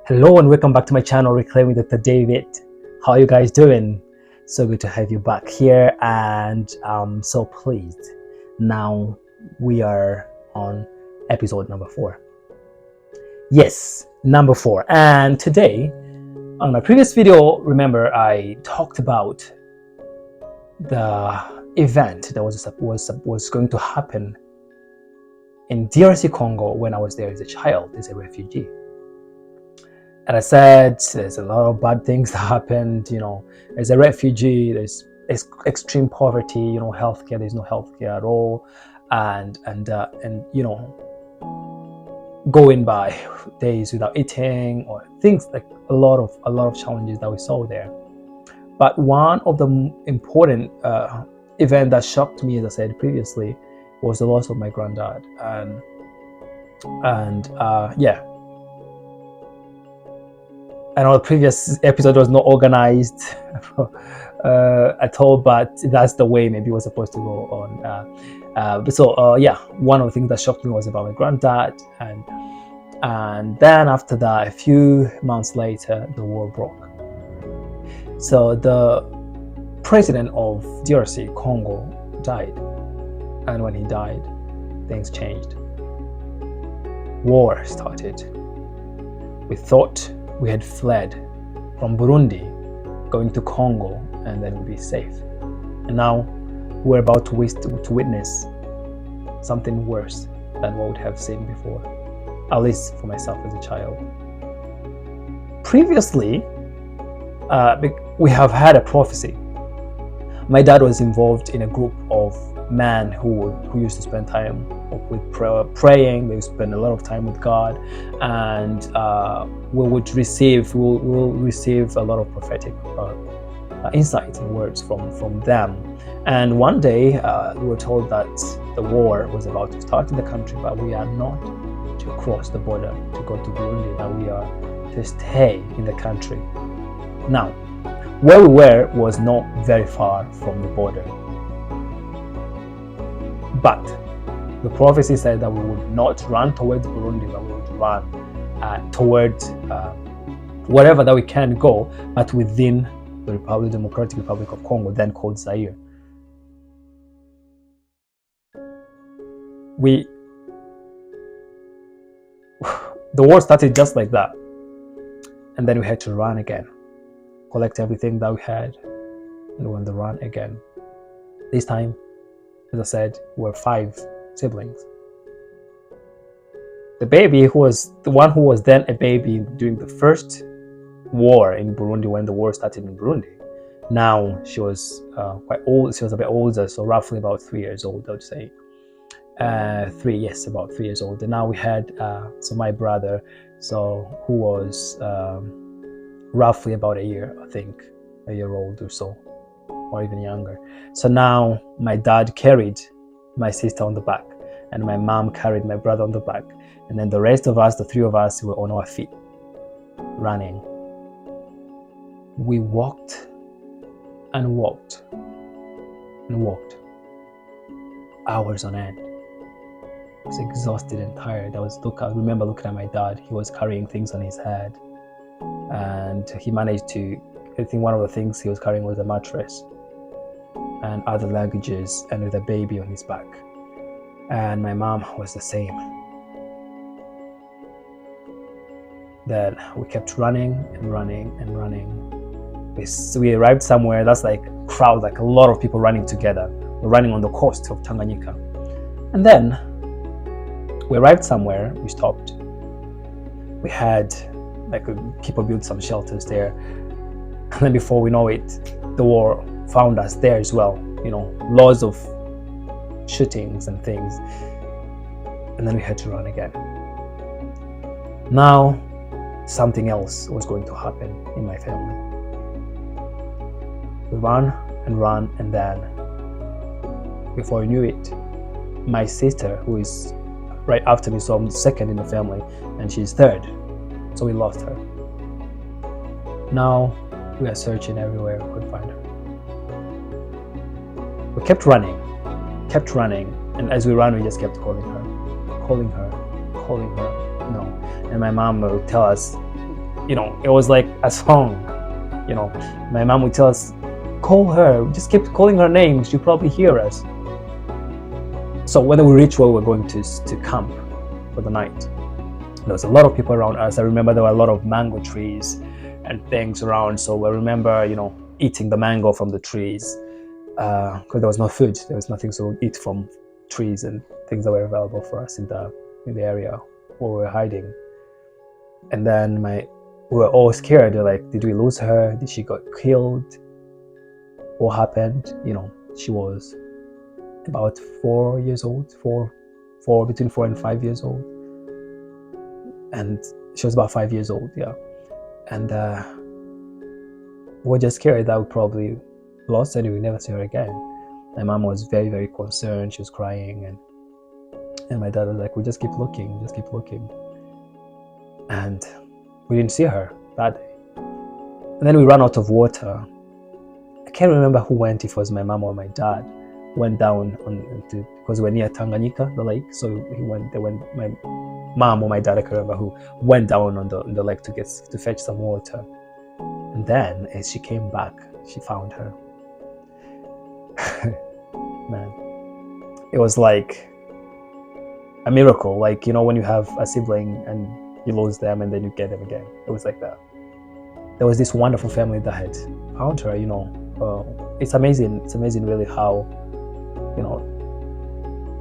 Hello and welcome back to my channel, Reclaiming Dr. David. How are you guys doing? So good to have you back here, and I'm so pleased. Now we are on episode number 4. Yes, number 4. And today, on my previous video, remember I talked about the event that was going to happen in DRC Congo when I was there as a child, as a refugee. And I said, there's a lot of bad things that happened, as a refugee, there's extreme poverty, healthcare, there's no healthcare at all. And going by days without eating, or things like a lot of challenges that we saw there. But one of the important event that shocked me, as I said previously, was the loss of my granddad. I know the previous episode was not organized at all, but that's the way maybe it was supposed to go on. One of the things that shocked me was about my granddad, and then after that, a few months later, the war broke. So the president of DRC Congo died, and when he died, things changed. War started. We thought we had fled from Burundi, going to Congo, and then we'd be safe. And now we're about to witness something worse than what we have seen before, at least for myself as a child. Previously, we have had a prophecy. My dad was involved in a group of men who used to spend time with praying. They spend a lot of time with God, and we'll receive a lot of prophetic insights and words from them. And one day we were told that the war was about to start in the country, but we are not to cross the border to go to Burundi, that we are to stay in the country. Now, where we were was not very far from the border, but the prophecy said that we would not run towards Burundi, but we would run towards wherever that we can go, but within the Democratic Republic of Congo, then called Zaire. The war started just like that, and then we had to run again, collect everything that we had, and we on the run again. This time, as I said, we're 5 siblings. The baby, who was the one who was then a baby during the first war in Burundi, when the war started in Burundi, now she was quite old. She was a bit older, so roughly about 3 years old, I would say. About 3 years old. And now we had my brother, who was roughly about a year old or so, or even younger. So now my dad carried my sister on the back, and my mom carried my brother on the back, and then the rest of us, the 3 of us, were on our feet running. We walked and walked and walked hours on end. I was exhausted and tired. I remember looking at my dad. He was carrying things on his head, and he managed to, I think one of the things he was carrying was a mattress and other luggages, and with a baby on his back. And my mom was the same. Then we kept running and running and running. We arrived somewhere that's like crowd, like a lot of people running together. We're running on the coast of Tanganyika. And then we arrived somewhere, we stopped. We had people built some shelters there. And then before we know it, the war found us there as well. Lots of shootings and things. And then we had to run again. Now, something else was going to happen in my family. We ran, and then before we knew it, my sister, who is right after me, so I'm second in the family, and she's third. So we lost her. Now we are searching everywhere, we couldn't find her. We kept running, and as we ran, we just kept calling her. No. And my mom would tell us, it was like a song. My mom would tell us, call her, just keep calling her name, she'll probably hear us. So when we reached where we were going to camp for the night, there was a lot of people around us. I remember there were a lot of mango trees and things around. So I remember, eating the mango from the trees because there was no food. There was nothing to eat from trees and things that were available for us in the area where we were hiding. And then we were all scared. They're like, did we lose her? Did she got killed? What happened? She was about 4 years old, between 4 and 5 years old. And she was about 5 years old, yeah. And we were just scared that we probably lost her and we never see her again. My mom was very, very concerned. She was crying, and my dad was like, we just keep looking. And we didn't see her that day. And then we ran out of water. I can't remember who went, if it was my mom or my dad, went down because we're near Tanganyika, the lake. So my mom or my dad, I can't remember who, went down on the lake to fetch some water. And then as she came back, she found her. Man, it was like a miracle. Like, when you have a sibling and you lose them and then you get them again. It was like that. There was this wonderful family that had found her. It's amazing. It's amazing, really, how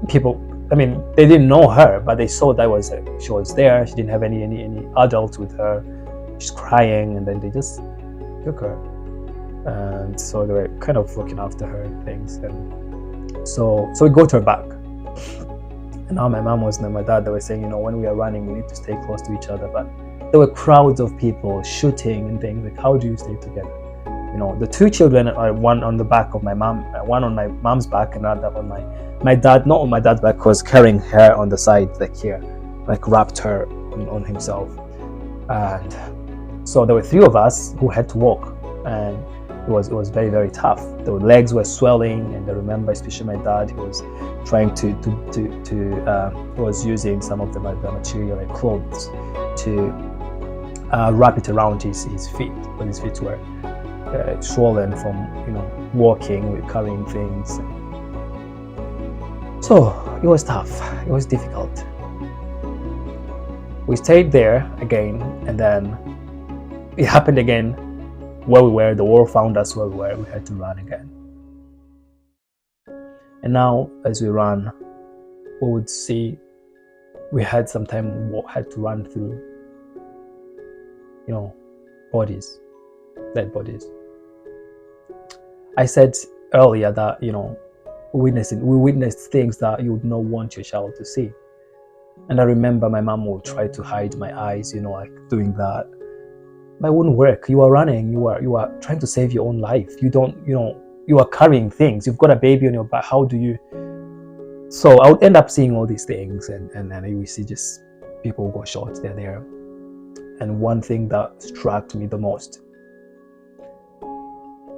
people. I mean, they didn't know her, but they saw that she was there. She didn't have any adults with her. She's crying, and then they just took her. And so they were kind of looking after her and things. And so we got her back. And now my mom and my dad, they were saying, when we are running, we need to stay close to each other. But there were crowds of people shooting and things. Like, how do you stay together? The two children are one on the back of my mom, one on my mom's back, and another on my dad, not on my dad's back, was carrying her on the side, like here, like wrapped her on himself. And so there were three of us who had to walk, and it was very, very tough. The legs were swelling, and I remember, especially my dad, he was trying to was using some of the material, like clothes, to wrap it around his feet, but his feet were swollen from walking, with carrying things. So it was tough. It was difficult. We stayed there again, and then it happened again. Where we were, the war found us where we were. We had to run again. And now, as we ran, we would see we had to run through, bodies, dead bodies. I said earlier that we witnessed things that you would not want your child to see. And I remember my mom would try to hide my eyes, like doing that. But it wouldn't work. You are running. You are trying to save your own life. You are carrying things. You've got a baby on your back. How do you? So I would end up seeing all these things, and then we see just people who got shot. They're there. And one thing that struck me the most.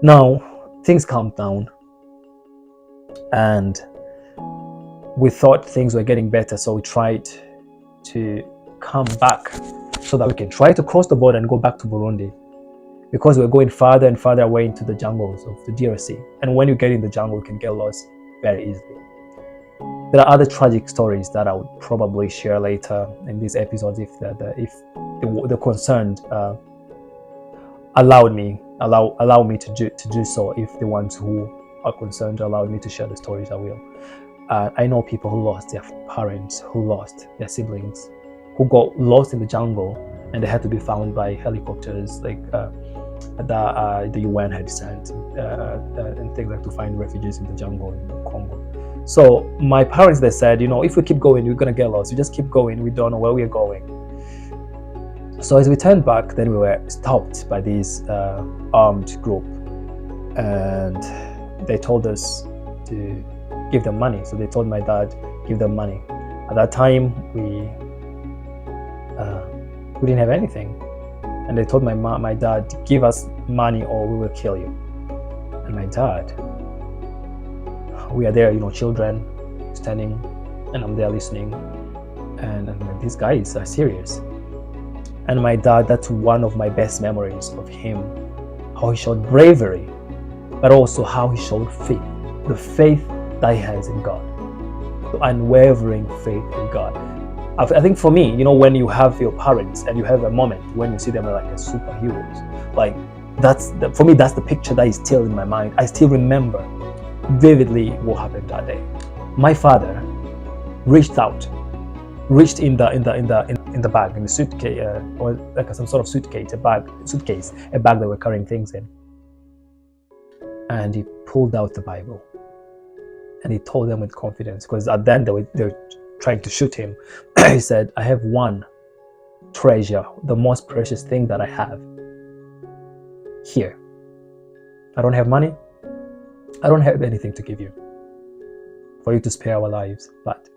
Now things calmed down, and we thought things were getting better. So we tried to come back so that we can try to cross the border and go back to Burundi, because we're going farther and farther away into the jungles of the DRC. And when you get in the jungle, you can get lost very easily. There are other tragic stories that I would probably share later in these episodes if the concerned allow me to do so. If the ones who are concerned allowed me to share the stories, I will. I know people who lost their parents, who lost their siblings, who got lost in the jungle, and they had to be found by helicopters, like the UN had sent, and things like to find refugees in the jungle in Congo. So my parents, they said, if we keep going, we're gonna get lost. We just keep going. We don't know where we're going. So as we turned back, then we were stopped by this armed group, and they told us to give them money. So they told my dad, give them money. At that time, we didn't have anything, and they told my dad, give us money or we will kill you. And my dad, we are there, children standing, and I'm there listening, and these guys are serious. And my dad, that's one of my best memories of him, how he showed bravery, but also how he showed faith, the faith that he has in God, the unwavering faith in God. I think for me, when you have your parents and you have a moment when you see them like as superheroes, like for me, that's the picture that is still in my mind. I still remember vividly what happened that day. My father reached in the bag, in the suitcase, or like some sort of suitcase, a bag they were carrying things in, and he pulled out the Bible, and he told them with confidence, because at then they were trying to shoot him. He said, "I have one treasure, the most precious thing that I have here. I don't have money, I don't have anything to give you for you to spare our lives, but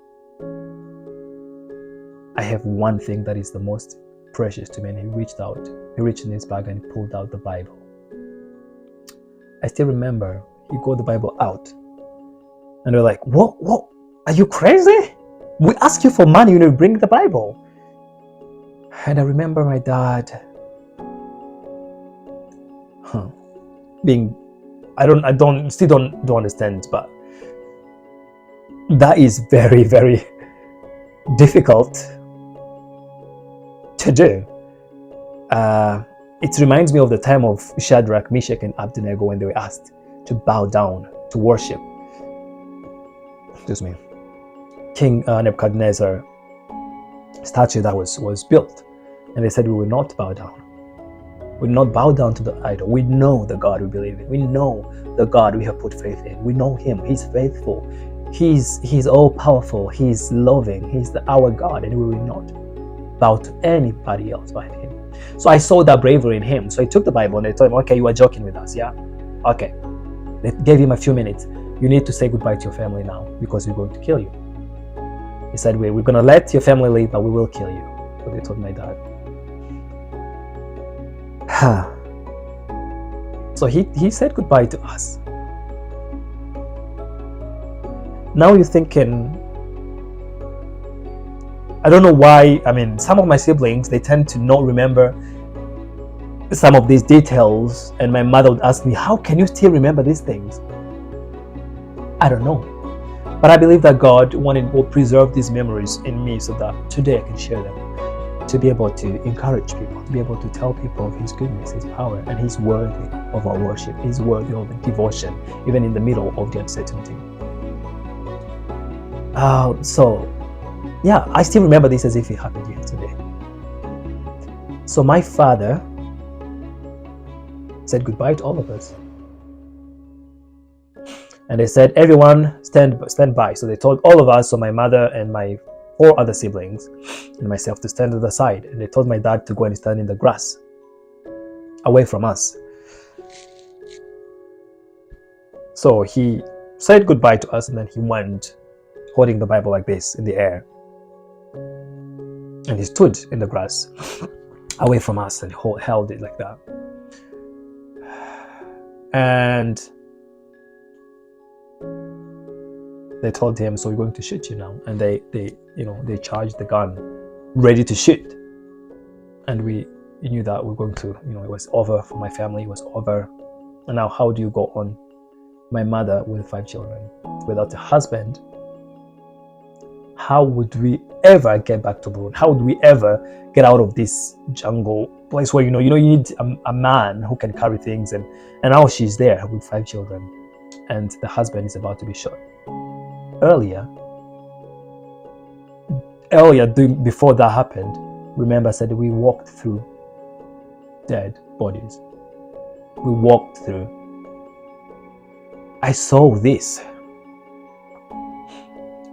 I have one thing that is the most precious to me." And he reached in his bag and he pulled out the Bible. I still remember he got the Bible out, and they're like, what, are you crazy? We ask you for money, you bring the Bible. And I remember my dad being, I still don't understand, but that is very, very difficult to do. It reminds me of the time of Shadrach, Meshach, and Abednego when they were asked to bow down to worship. King Nebuchadnezzar statue that was built, and they said, "We will not bow down. We will not bow down to the idol. We know the God we believe in. We know the God we have put faith in. We know Him. He's faithful. He's all powerful. He's loving. He's our God, and we will not bow to anybody else but Him." So I saw that bravery in him. So I took the Bible and they told him, "Okay, you are joking with us, yeah? Okay." They gave him a few minutes. "You need to say goodbye to your family now because we're going to kill you." He said, "We're going to let your family live, but we will kill you." So they told my dad. So he said goodbye to us. Now you're thinking, I don't know why. I mean, some of my siblings, they tend to not remember some of these details, and my mother would ask me, "How can you still remember these things?" I don't know, but I believe that God will preserve these memories in me so that today I can share them, to be able to encourage people, to be able to tell people of His goodness, His power, and He's worthy of our worship. He's worthy of devotion, even in the middle of the uncertainty. Yeah, I still remember this as if it happened yesterday. So my father said goodbye to all of us. And they said, "Everyone stand by." So they told all of us, so my mother and my 4 other siblings and myself, to stand to the side. And they told my dad to go and stand in the grass away from us. So he said goodbye to us, and then he went holding the Bible like this in the air. And he stood in the grass away from us and held it like that. And they told him, "So we're going to shoot you now." And they charged the gun, ready to shoot. And we knew that we were going to, it was over for my family. It was over. And now, how do you go on? My mother with 5 children, without a husband. How would we ever get back to Burundi? How would we ever get out of this jungle place where you need a man who can carry things, and now she's there with 5 children, and the husband is about to be shot. Before that happened, remember I said we walked through dead bodies. We walked through. I saw this.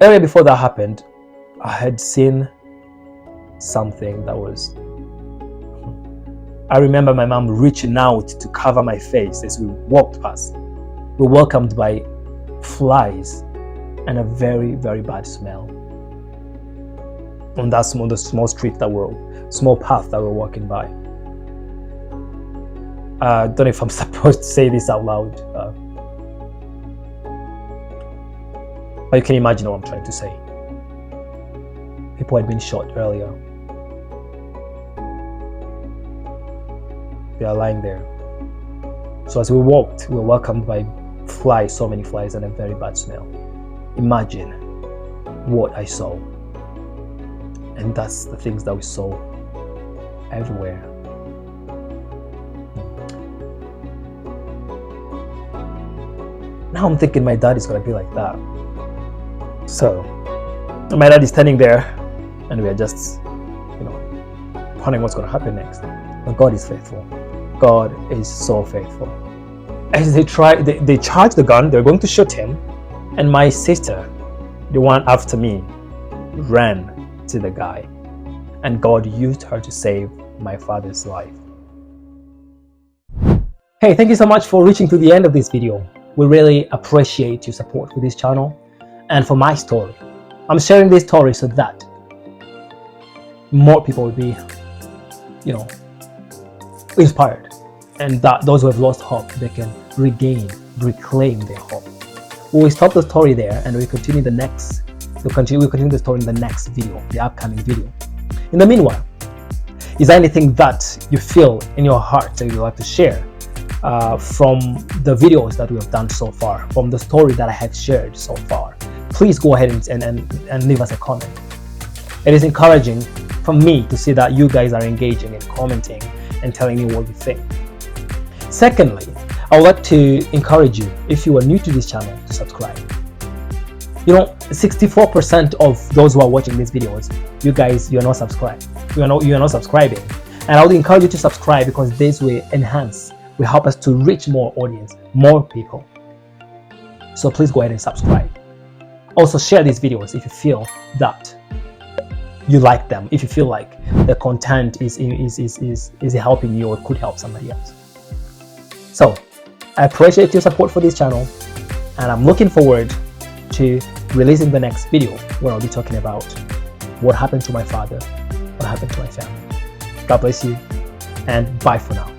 Earlier before that happened, I had seen something that was... I remember my mom reaching out to cover my face as we walked past. We were welcomed by flies and a very, very bad smell on that small street small path that we're walking by. I don't know if I'm supposed to say this out loud, but you can imagine what I'm trying to say. People had been shot earlier. They are lying there. So as we walked, we were welcomed by flies, so many flies, and a very bad smell. Imagine what I saw. And that's the things that we saw everywhere. Now I'm thinking my dad is gonna be like that. So my dad is standing there, and we are just, wondering what's gonna happen next. But God is faithful. God is so faithful. As they charged the gun, they're going to shoot him, and my sister, the one after me, ran to the guy, and God used her to save my father's life. Hey, thank you so much for reaching to the end of this video. We really appreciate your support for this channel and for my story. I'm sharing this story so that more people will be, inspired, and that those who have lost hope, they can reclaim their hope. We'll stop the story there, and we'll continue we'll continue the story in the next video, the upcoming video. In the meanwhile, is there anything that you feel in your heart that you'd like to share from the videos that we have done so far, from the story that I have shared so far? Please go ahead and leave us a comment. It is encouraging for me to see that you guys are engaging and commenting and telling me what you think. Secondly, I would like to encourage you, if you are new to this channel, to subscribe. 64% of those who are watching these videos, you are not subscribed. You are not subscribing. And I would encourage you to subscribe, because this will help us to reach more audience, more people. So please go ahead and subscribe. Also share these videos if you feel that you like them, if you feel like the content is helping you or could help somebody else. So I appreciate your support for this channel, and I'm looking forward to releasing the next video where I'll be talking about what happened to my father, what happened to my family. God bless you, and bye for now.